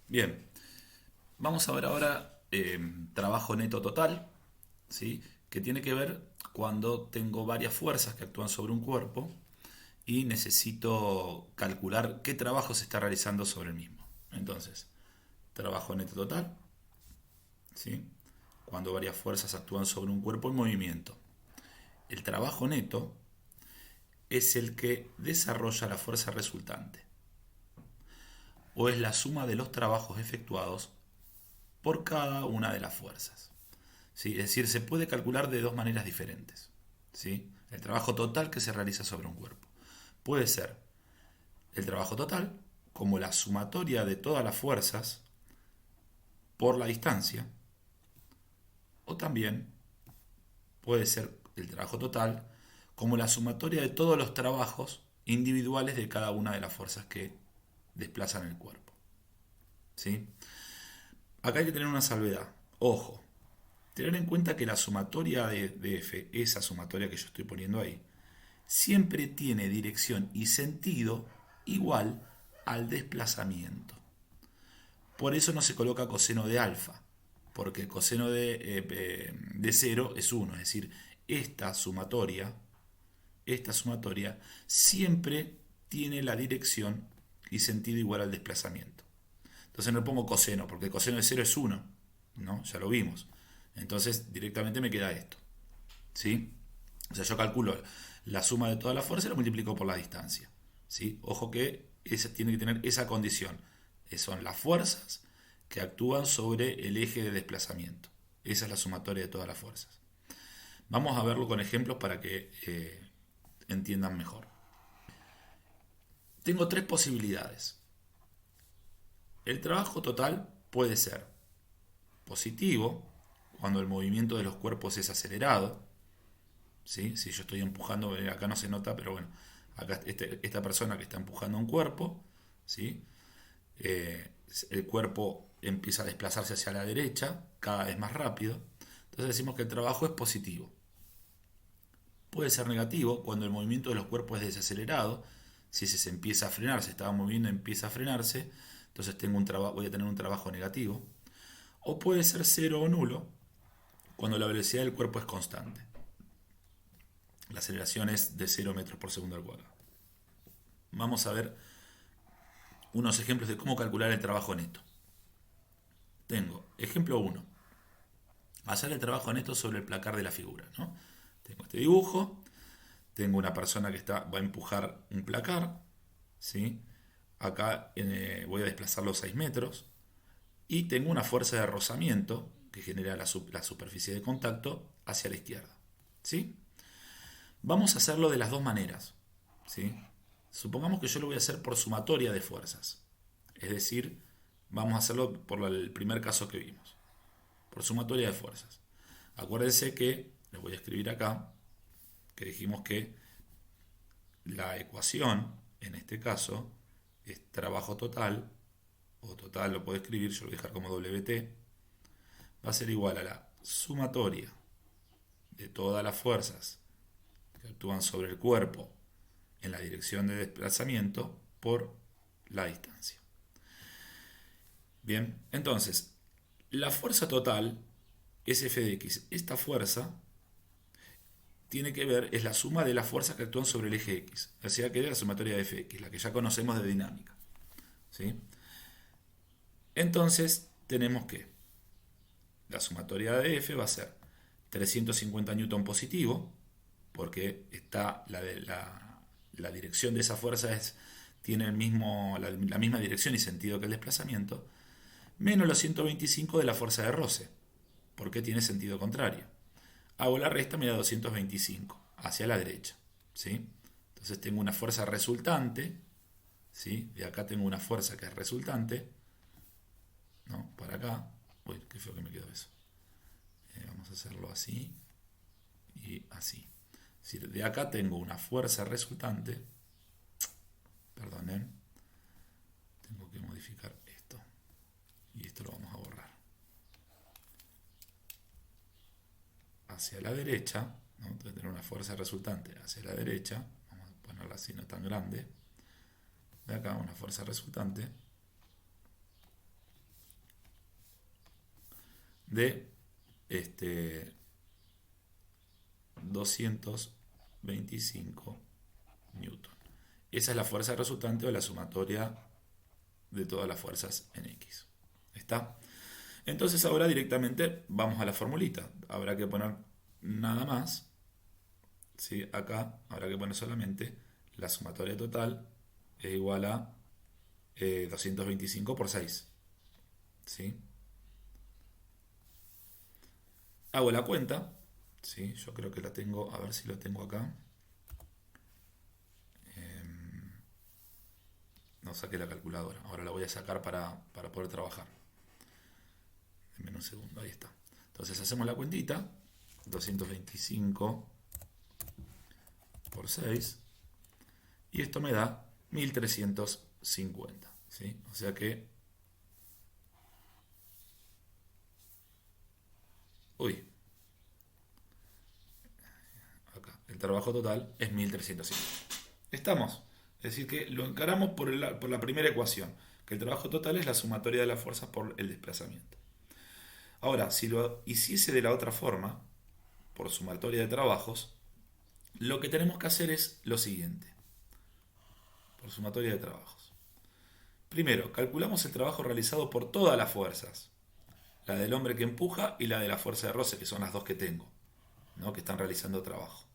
Bien, vamos a ver ahora trabajo neto total, ¿sí? Que tiene que ver cuando tengo varias fuerzas que actúan sobre un cuerpo y necesito calcular qué trabajo se está realizando sobre el mismo. Entonces, trabajo neto total, ¿sí? Cuando varias fuerzas actúan sobre un cuerpo en movimiento. El trabajo neto es el que desarrolla la fuerza resultante, o es la suma de los trabajos efectuados por cada una de las fuerzas. ¿Sí? Es decir, se puede calcular de dos maneras diferentes. ¿Sí? El trabajo total que se realiza sobre un cuerpo. Puede ser el trabajo total como la sumatoria de todas las fuerzas por la distancia, o también puede ser el trabajo total como la sumatoria de todos los trabajos individuales de cada una de las fuerzas que desplazan el cuerpo. ¿Sí? Acá hay que tener una salvedad. Ojo, tener en cuenta que la sumatoria de F, esa sumatoria que yo estoy poniendo ahí, siempre tiene dirección y sentido igual al desplazamiento. Por eso no se coloca coseno de alfa, porque el coseno de 0 es 1, es decir, esta sumatoria, esta sumatoria siempre tiene la dirección y sentido igual al desplazamiento. Entonces no le pongo coseno, porque el coseno de 0 es 1, ¿no? Ya lo vimos. Entonces directamente me queda esto, ¿sí? O sea, yo calculo la suma de todas las fuerzas y lo multiplico por la distancia, ¿sí? Ojo que tiene que tener esa condición. Son las fuerzas que actúan sobre el eje de desplazamiento. Esa es la sumatoria de todas las fuerzas. Vamos a verlo con ejemplos para que entiendan mejor. Tengo tres posibilidades. El trabajo total puede ser positivo, cuando el movimiento de los cuerpos es acelerado, ¿sí? Si yo estoy empujando, acá no se nota, pero bueno, acá esta persona que está empujando un cuerpo, ¿sí? Eh, el cuerpo empieza a desplazarse hacia la derecha, cada vez más rápido, entonces decimos que el trabajo es positivo. Puede ser negativo cuando el movimiento de los cuerpos es desacelerado, si se empieza a frenar, se estaba moviendo, empieza a frenarse, entonces voy a tener un trabajo negativo. O puede ser cero o nulo cuando la velocidad del cuerpo es constante. La aceleración es de 0 metros por segundo al cuadrado. Vamos a ver unos ejemplos de cómo calcular el trabajo neto. Tengo ejemplo uno: hacer el trabajo neto sobre el placar de la figura, ¿no? Tengo este dibujo, tengo una persona que va a empujar un placar, ¿sí? Acá voy a desplazar los 6 metros y tengo una fuerza de rozamiento que genera la superficie de contacto hacia la izquierda, ¿sí? Vamos a hacerlo de las dos maneras, ¿sí? Supongamos que yo lo voy a hacer por sumatoria de fuerzas, es decir, vamos a hacerlo por el primer caso que vimos, por sumatoria de fuerzas. Acuérdense que, les voy a escribir acá, que dijimos que la ecuación, en este caso, es trabajo total, o total lo puedo escribir, yo lo voy a dejar como WT, va a ser igual a la sumatoria de todas las fuerzas que actúan sobre el cuerpo en la dirección de desplazamiento por la distancia. Bien, entonces, la fuerza total es F de X. Esta fuerza tiene que ver, es la suma de las fuerzas que actúan sobre el eje X. O sea, que es la sumatoria de Fx, la que ya conocemos de dinámica. ¿Sí? Entonces, tenemos que la sumatoria de F va a ser 350 newton positivo, porque está la dirección de esa fuerza tiene la misma dirección y sentido que el desplazamiento, menos los 125 de la fuerza de roce, porque tiene sentido contrario. Hago la resta, me da 225 hacia la derecha, ¿sí? Entonces tengo una fuerza resultante, ¿sí? De acá tengo una fuerza que es resultante, ¿no? Para acá, uy, qué feo que me quedó eso. Vamos a hacerlo así y así. Es decir, de acá tengo una fuerza resultante, perdonen, tengo que modificar esto y esto lo vamos a borrar. Hacia la derecha, ¿no? Entonces tener una fuerza resultante hacia la derecha, vamos a ponerla así no tan grande, de acá una fuerza resultante de 225 newton. Esa es la fuerza resultante o la sumatoria de todas las fuerzas en X. ¿Está? Entonces ahora directamente vamos a la formulita. Habrá que poner nada más. ¿Sí? Acá habrá que poner solamente la sumatoria total es igual a 225 por 6. ¿Sí? Hago la cuenta. ¿Sí? Yo creo que la tengo, a ver si lo tengo acá. No saqué la calculadora. Ahora la voy a sacar para poder trabajar. Denme un segundo, ahí está. Entonces hacemos la cuentita. 225 por 6. Y esto me da 1350. ¿Sí? O sea que... Uy. Acá. El trabajo total es 1350. ¿Estamos? Es decir, que lo encaramos por la primera ecuación, que el trabajo total es la sumatoria de las fuerzas por el desplazamiento. Ahora, si lo hiciese de la otra forma, por sumatoria de trabajos, lo que tenemos que hacer es lo siguiente. Por sumatoria de trabajos. Primero, calculamos el trabajo realizado por todas las fuerzas. La del hombre que empuja y la de la fuerza de roce, que son las dos que tengo, ¿no? Que están realizando trabajo.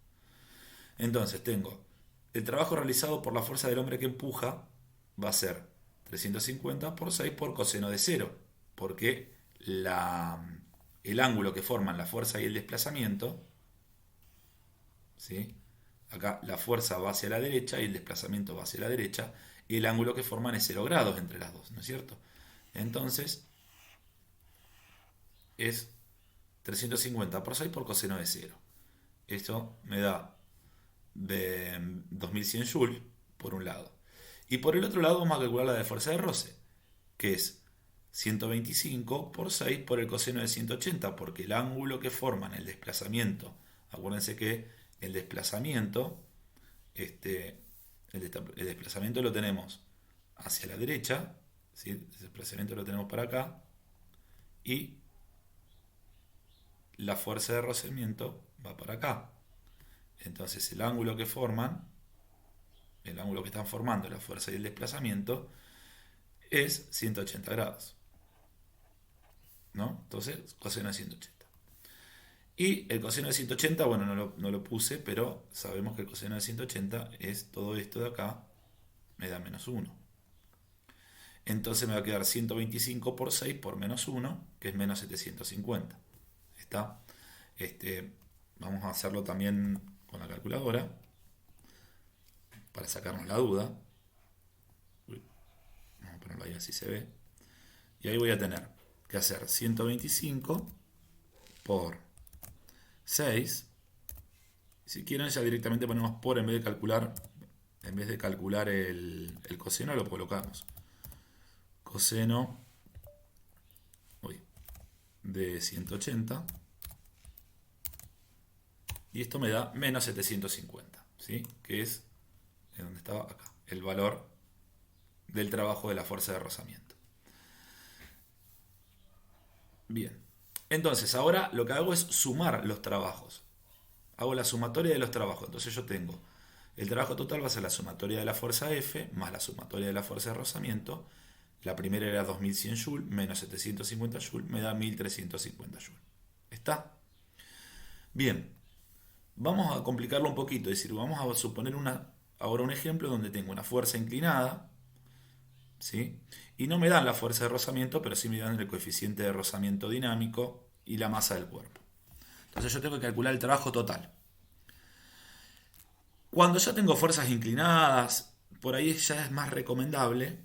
Entonces tengo el trabajo realizado por la fuerza del hombre que empuja va a ser 350 por 6 por coseno de 0, porque el ángulo que forman la fuerza y el desplazamiento, ¿sí? Acá la fuerza va hacia la derecha y el desplazamiento va hacia la derecha, y el ángulo que forman es 0 grados entre las dos, ¿no es cierto? Entonces es 350 por 6 por coseno de 0. Esto me da de 2100 joules por un lado. Y por el otro lado vamos a calcular la de fuerza de roce, que es 125 por 6 por el coseno de 180, porque el ángulo que forman el desplazamiento, acuérdense que el desplazamiento, el desplazamiento lo tenemos hacia la derecha, ¿sí? El desplazamiento lo tenemos para acá, y la fuerza de rozamiento va para acá. Entonces el ángulo que forman, el ángulo que están formando la fuerza y el desplazamiento es 180 grados, ¿no? Entonces coseno de 180. Y el coseno de 180, bueno, no lo puse, pero sabemos que el coseno de 180 es todo esto de acá, me da menos 1. Entonces me va a quedar 125 por 6 por menos 1, que es menos 750. ¿Está? Vamos a hacerlo también con la calculadora para sacarnos la duda. Vamos a ponerlo ahí así se ve. Y ahí voy a tener que hacer 125 por 6. Si quieren ya directamente ponemos por en vez de calcular el coseno lo colocamos. Coseno de 180. Y esto me da menos 750, ¿sí? Que es donde estaba acá, el valor del trabajo de la fuerza de rozamiento. Bien, entonces ahora lo que hago es sumar los trabajos. Hago la sumatoria de los trabajos. Entonces yo tengo el trabajo total va a ser la sumatoria de la fuerza F más la sumatoria de la fuerza de rozamiento. La primera era 2100 joules menos 750 joules me da 1350 joules. ¿Está? Bien, vamos a complicarlo un poquito, es decir, vamos a suponer ahora un ejemplo donde tengo una fuerza inclinada, ¿sí? Y no me dan la fuerza de rozamiento, pero sí me dan el coeficiente de rozamiento dinámico y la masa del cuerpo. Entonces yo tengo que calcular el trabajo total. Cuando ya tengo fuerzas inclinadas, por ahí ya es más recomendable,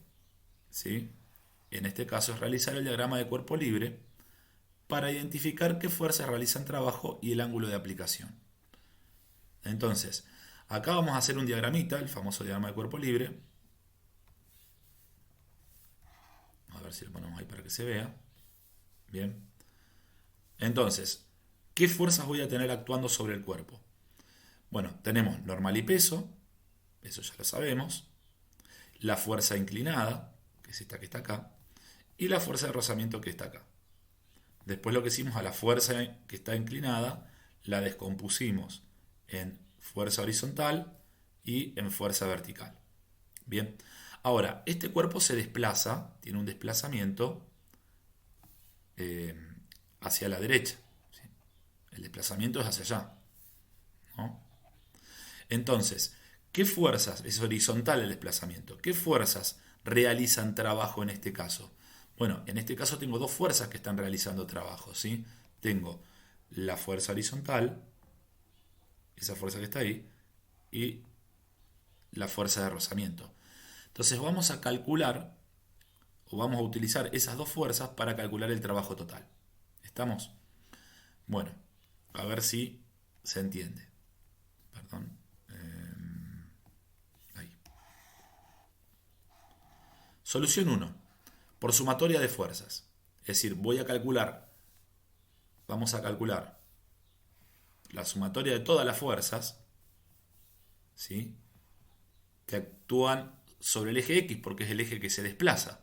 ¿sí? En este caso es realizar el diagrama de cuerpo libre para identificar qué fuerzas realizan trabajo y el ángulo de aplicación. Entonces, acá vamos a hacer un diagramita, el famoso diagrama de cuerpo libre. A ver si lo ponemos ahí para que se vea. Bien. Entonces, ¿qué fuerzas voy a tener actuando sobre el cuerpo? Bueno, tenemos normal y peso, eso ya lo sabemos. La fuerza inclinada, que es esta que está acá. Y la fuerza de rozamiento que está acá. Después lo que hicimos a la fuerza que está inclinada, la descompusimos en fuerza horizontal y en fuerza vertical. Bien, ahora, este cuerpo se desplaza, tiene un desplazamiento eh, hacia la derecha. ¿Sí? El desplazamiento es hacia allá, ¿no? Entonces, ¿qué fuerzas, es horizontal el desplazamiento, qué fuerzas realizan trabajo en este caso? Bueno, en este caso tengo dos fuerzas que están realizando trabajo, ¿sí? Tengo la fuerza horizontal, esa fuerza que está ahí, y la fuerza de rozamiento. Entonces vamos a calcular, o vamos a utilizar esas dos fuerzas para calcular el trabajo total. ¿Estamos? Bueno, a ver si se entiende. Perdón. Ahí. Solución uno. Por sumatoria de fuerzas. Es decir, vamos a calcular la sumatoria de todas las fuerzas, ¿sí? Que actúan sobre el eje X, porque es el eje que se desplaza.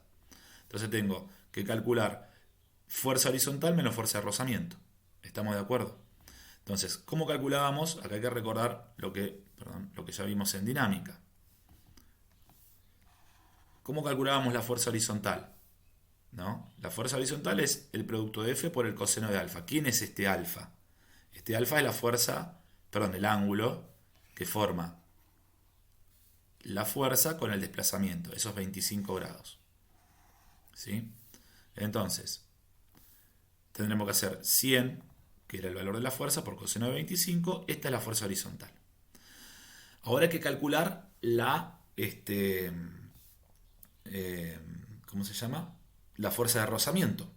Entonces tengo que calcular fuerza horizontal menos fuerza de rozamiento. ¿Estamos de acuerdo? Entonces, ¿cómo calculábamos? Acá hay que recordar lo que ya vimos en dinámica. ¿Cómo calculábamos la fuerza horizontal? ¿No? La fuerza horizontal es el producto de F por el coseno de alfa. ¿Quién es este alfa? Este alfa es el ángulo que forma la fuerza con el desplazamiento, esos 25 grados. ¿Sí? Entonces, tendremos que hacer 100, que era el valor de la fuerza, por coseno de 25. Esta es la fuerza horizontal. Ahora hay que calcular ¿cómo se llama? La fuerza de rozamiento.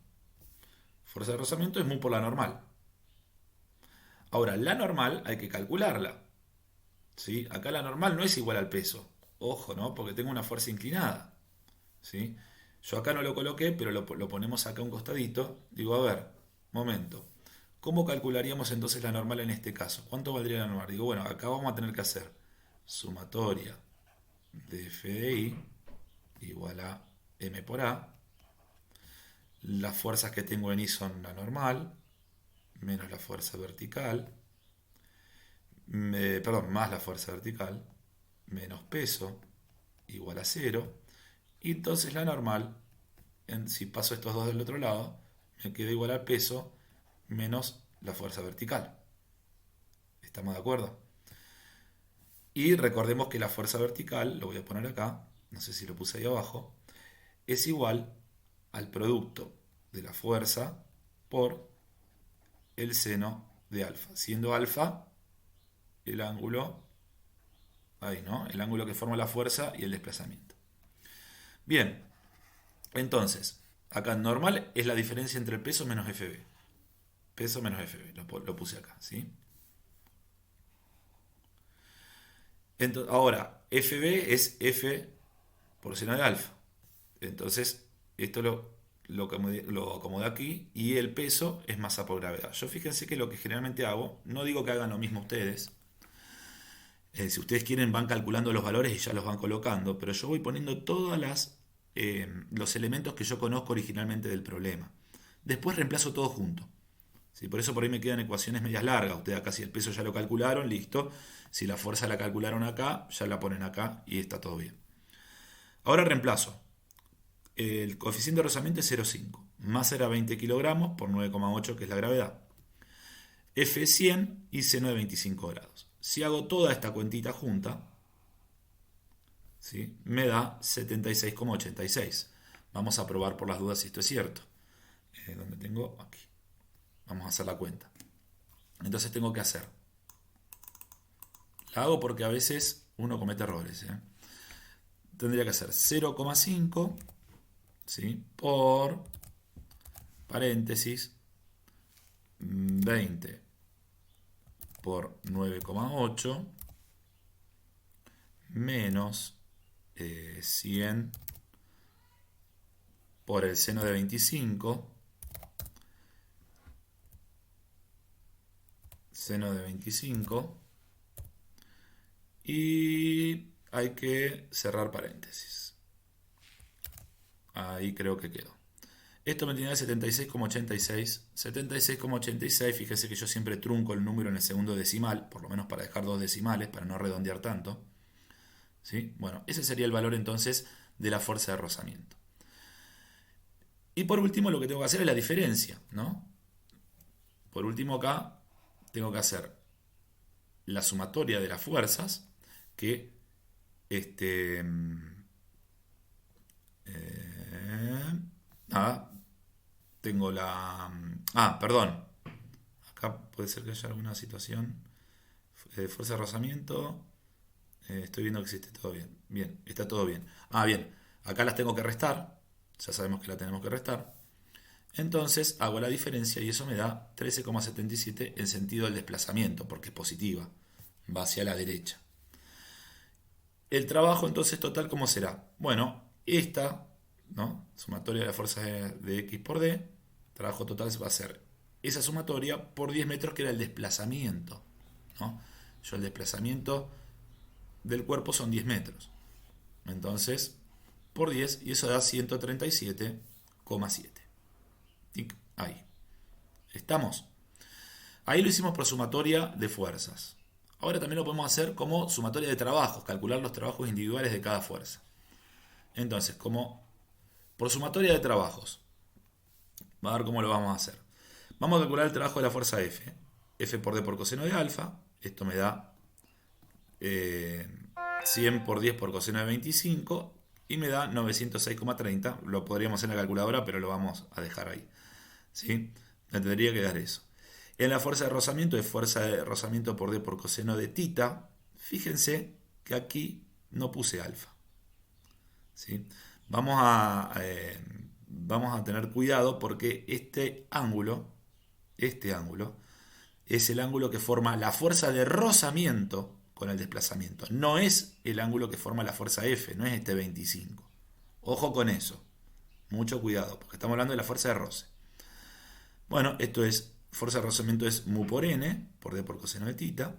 Fuerza de rozamiento es mu por la normal. Ahora, la normal hay que calcularla. ¿Sí? Acá la normal no es igual al peso. Ojo, ¿no? Porque tengo una fuerza inclinada. ¿Sí? Yo acá no lo coloqué, pero lo ponemos acá a un costadito. Digo, a ver, momento. ¿Cómo calcularíamos entonces la normal en este caso? ¿Cuánto valdría la normal? Digo, bueno, acá vamos a tener que hacer sumatoria de F de I igual a M por A. Las fuerzas que tengo en I son la normal, menos la fuerza vertical, más la fuerza vertical, menos peso, igual a cero. Y entonces la normal, si paso estos dos del otro lado, me queda igual al peso menos la fuerza vertical. ¿Estamos de acuerdo? Y recordemos que la fuerza vertical, lo voy a poner acá, no sé si lo puse ahí abajo, es igual al producto de la fuerza por el seno de alfa, siendo alfa el ángulo, ahí, ¿no? El ángulo que forma la fuerza y el desplazamiento. Bien, entonces, acá normal es la diferencia entre el peso menos FB. Peso menos FB, lo puse acá, ¿sí? Entonces, ahora, FB es F por seno de alfa. Entonces, esto lo acomodé aquí y el peso es masa por gravedad. Yo fíjense que lo que generalmente hago, no digo que hagan lo mismo ustedes, si ustedes quieren van calculando los valores y ya los van colocando, pero yo voy poniendo los elementos que yo conozco originalmente del problema. Después reemplazo todo junto. ¿Sí? Por eso por ahí me quedan ecuaciones medias largas. Ustedes acá si el peso ya lo calcularon, listo. Si la fuerza la calcularon acá, ya la ponen acá y está todo bien. Ahora reemplazo. El coeficiente de rozamiento es 0,5. Masa era 20 kilogramos por 9,8 que es la gravedad. F 100 y seno de 25 grados. Si hago toda esta cuentita junta, ¿sí? Me da 76,86. Vamos a probar por las dudas si esto es cierto. ¿Dónde tengo? Aquí. Vamos a hacer la cuenta. Entonces tengo que hacer. La hago porque a veces uno comete errores. Tendría que hacer 0,5, ¿sí? Por paréntesis 20 por 9,8 menos 100 por el seno de 25, seno de 25, y hay que cerrar paréntesis. Ahí creo que quedó. Esto me tiene que dar 76,86. 76,86, fíjese que yo siempre trunco el número en el segundo decimal, por lo menos para dejar dos decimales, para no redondear tanto. ¿Sí? Bueno, ese sería el valor entonces de la fuerza de rozamiento. Y por último lo que tengo que hacer es la diferencia, ¿no? Por último acá tengo que hacer la sumatoria de las fuerzas que este, nada, tengo la... perdón. Acá puede ser que haya alguna situación. Fuerza de rozamiento. Estoy viendo que existe todo bien. Bien, está todo bien. Bien. Acá las tengo que restar. Ya sabemos que la tenemos que restar. Entonces hago la diferencia y eso me da 13,77 en sentido del desplazamiento, porque es positiva. Va hacia la derecha. El trabajo entonces total, ¿cómo será? Bueno, esta, ¿no? Sumatoria de las fuerzas de X por D, trabajo total va a ser esa sumatoria por 10 metros que era el desplazamiento, ¿no? Yo el desplazamiento del cuerpo son 10 metros. Entonces, por 10, y eso da 137,7. Ahí. ¿Estamos? Ahí lo hicimos por sumatoria de fuerzas. Ahora también lo podemos hacer como sumatoria de trabajos, calcular los trabajos individuales de cada fuerza. Entonces, como por sumatoria de trabajos, va a ver cómo lo vamos a hacer. Vamos a calcular el trabajo de la fuerza F. F por D por coseno de alfa. Esto me da 100 por 10 por coseno de 25 y me da 906,30. Lo podríamos hacer en la calculadora, pero lo vamos a dejar ahí. ¿Sí? Me tendría que dar eso. En la fuerza de rozamiento es fuerza de rozamiento por D por coseno de tita. Fíjense que aquí no puse alfa. ¿Sí? Vamos a tener cuidado porque este ángulo es el ángulo que forma la fuerza de rozamiento con el desplazamiento. No es el ángulo que forma la fuerza F, no es este 25. Ojo con eso. Mucho cuidado, porque estamos hablando de la fuerza de roce. Bueno, esto es, fuerza de rozamiento es mu por n, por d por coseno de tita.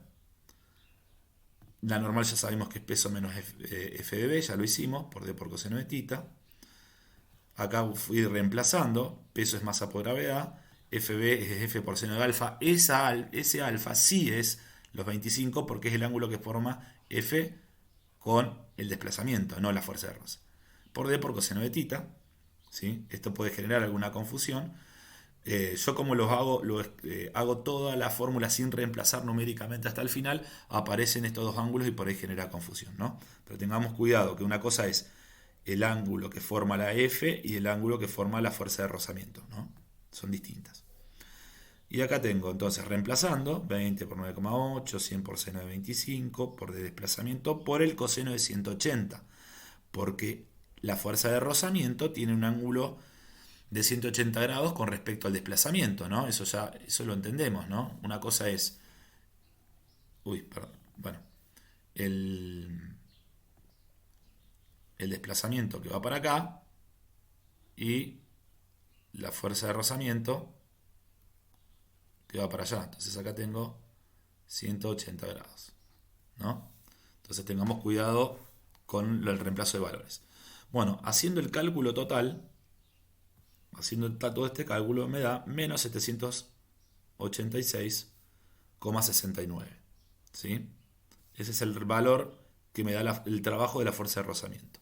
La normal ya sabemos que es peso menos f de b, ya lo hicimos, por d por coseno de tita. Acá fui reemplazando, peso es masa por gravedad, Fb es F por seno de alfa. Ese alfa sí es los 25 porque es el ángulo que forma F con el desplazamiento, no la fuerza de roce. Por D por coseno de tita, ¿sí? Esto puede generar alguna confusión. Yo como hago toda la fórmula sin reemplazar numéricamente hasta el final, aparecen estos dos ángulos y por ahí genera confusión, ¿no? Pero tengamos cuidado que una cosa es el ángulo que forma la F y el ángulo que forma la fuerza de rozamiento, ¿no? Son distintas. Y acá tengo entonces reemplazando 20 por 9,8, 100 por seno de 25 por de desplazamiento por el coseno de 180, porque la fuerza de rozamiento tiene un ángulo de 180 grados con respecto al desplazamiento, ¿no? Eso lo entendemos, ¿no? Una cosa es, bueno, el desplazamiento que va para acá y la fuerza de rozamiento que va para allá. Entonces acá tengo 180 grados, ¿no? Entonces tengamos cuidado con el reemplazo de valores. Bueno, haciendo el cálculo total, haciendo todo este cálculo me da menos 786,69. ¿Sí? Ese es el valor que me da el trabajo de la fuerza de rozamiento.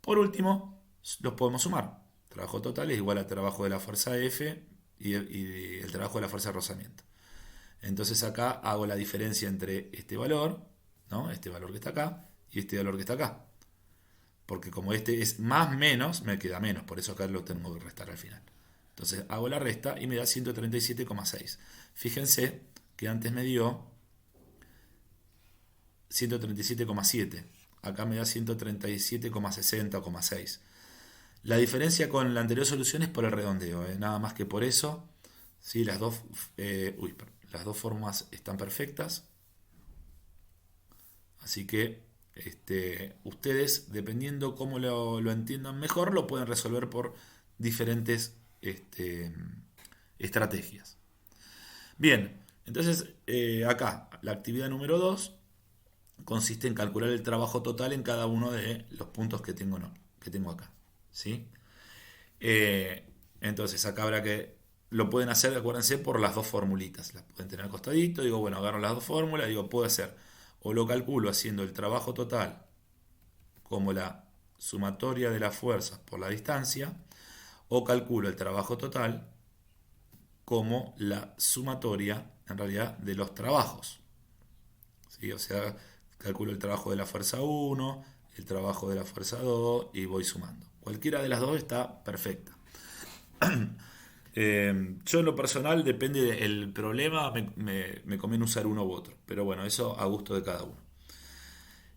Por último, los podemos sumar. Trabajo total es igual al trabajo de la fuerza F y el trabajo de la fuerza de rozamiento. Entonces acá hago la diferencia entre este valor, ¿no? Este valor que está acá y este valor que está acá. Porque como este es más menos, me queda menos. Por eso acá lo tengo que restar al final. Entonces hago la resta y me da 137,6. Fíjense que antes me dio 137,7. Acá me da 137,60,6. La diferencia con la anterior solución es por el redondeo, nada más que por eso. ¿Sí? Las dos formas están perfectas. Así que ustedes, dependiendo cómo lo entiendan mejor, lo pueden resolver por diferentes estrategias. Bien, entonces acá la actividad número 2 consiste en calcular el trabajo total en cada uno de los puntos que tengo acá. ¿Sí? Entonces acá habrá que, lo pueden hacer, acuérdense, por las dos formulitas. Las pueden tener al costadito, digo, bueno, agarro las dos fórmulas, digo, puedo hacer, o lo calculo haciendo el trabajo total como la sumatoria de las fuerzas por la distancia, o calculo el trabajo total como la sumatoria, en realidad, de los trabajos. ¿Sí? O sea, calculo el trabajo de la fuerza 1, el trabajo de la fuerza 2 y voy sumando. Cualquiera de las dos está perfecta. Yo en lo personal, depende del problema, me conviene usar uno u otro. Pero bueno, eso a gusto de cada uno.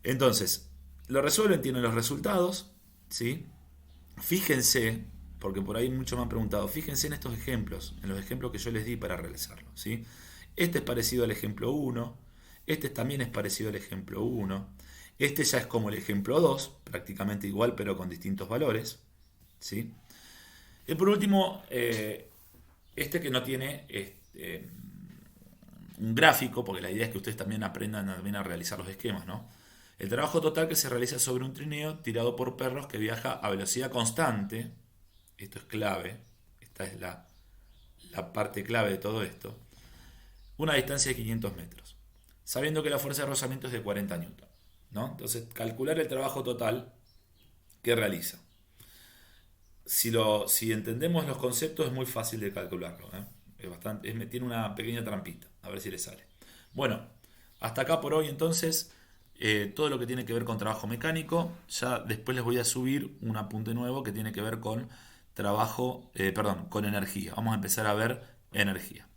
Entonces, lo resuelven, tienen los resultados, ¿sí? Fíjense, porque por ahí muchos me han preguntado, fíjense en estos ejemplos, en los ejemplos que yo les di para realizarlo, ¿sí? Este es parecido al ejemplo 1, este también es parecido al ejemplo 1, este ya es como el ejemplo 2, prácticamente igual pero con distintos valores, ¿sí? Y por último, este que no tiene un gráfico, porque la idea es que ustedes también aprendan también a realizar los esquemas, ¿no? El trabajo total que se realiza sobre un trineo tirado por perros que viaja a velocidad constante, esto es clave, esta es la parte clave de todo esto, una distancia de 500 metros, sabiendo que la fuerza de rozamiento es de 40 newton, ¿no? Entonces, calcular el trabajo total que realiza. Si entendemos los conceptos es muy fácil de calcularlo, ¿eh? Tiene una pequeña trampita, a ver si le sale. Bueno, hasta acá por hoy entonces, todo lo que tiene que ver con trabajo mecánico. Ya después les voy a subir un apunte nuevo que tiene que ver con con energía. Vamos a empezar a ver energía.